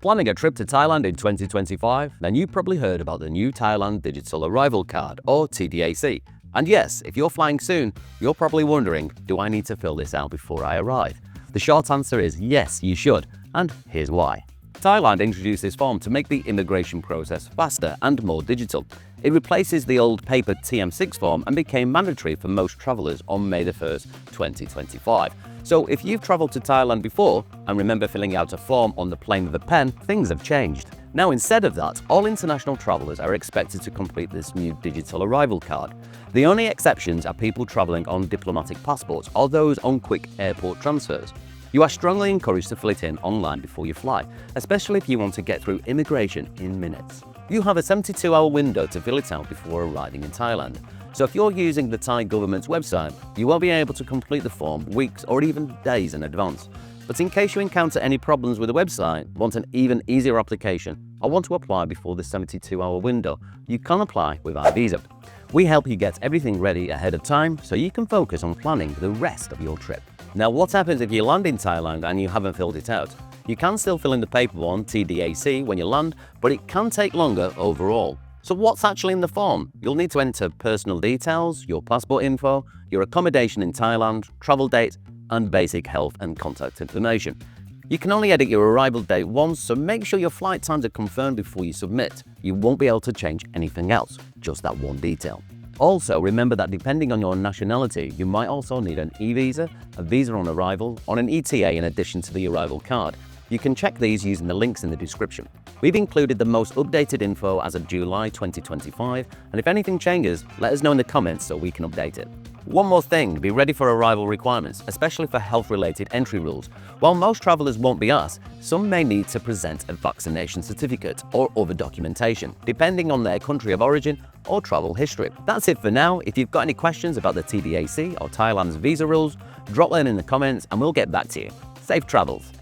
Planning a trip to Thailand in 2025? Then you probably heard about the new Thailand Digital Arrival Card, or TDAC. And yes, if you're flying soon, you're probably wondering, do I need to fill this out before I arrive? The short answer is yes, you should, and here's why. Thailand introduced this form to make the immigration process faster and more digital. It replaces the old paper TM6 form and became mandatory for most travellers on May 1st, 2025. So if you've travelled to Thailand before and remember filling out a form on the plane with a pen, things have changed. Now instead of that, all international travellers are expected to complete this new digital arrival card. The only exceptions are people travelling on diplomatic passports or those on quick airport transfers. You are strongly encouraged to fill it in online before you fly, especially if you want to get through immigration in minutes. You have a 72-hour window to fill it out before arriving in Thailand. So if you're using the Thai government's website, you won't be able to complete the form weeks or even days in advance. But in case you encounter any problems with the website, want an even easier application, or want to apply before the 72-hour window, you can apply with iVisa. We help you get everything ready ahead of time so you can focus on planning the rest of your trip. Now, what happens if you land in Thailand and you haven't filled it out? You can still fill in the paper one, TDAC, when you land, but it can take longer overall. So what's actually in the form? You'll need to enter personal details, your passport info, your accommodation in Thailand, travel date, and basic health and contact information. You can only edit your arrival date once, so make sure your flight times are confirmed before you submit. You won't be able to change anything else, just that one detail. Also, remember that depending on your nationality, you might also need an iVisa, a visa on arrival, or an ETA in addition to the arrival card. You can check these using the links in the description. We've included the most updated info as of July 2025, and if anything changes, let us know in the comments so we can update it. One more thing, be ready for arrival requirements, especially for health-related entry rules. While most travellers won't be asked, some may need to present a vaccination certificate or other documentation, depending on their country of origin or travel history. That's it for now. If you've got any questions about the TDAC or Thailand's visa rules, drop them in the comments and we'll get back to you. Safe travels!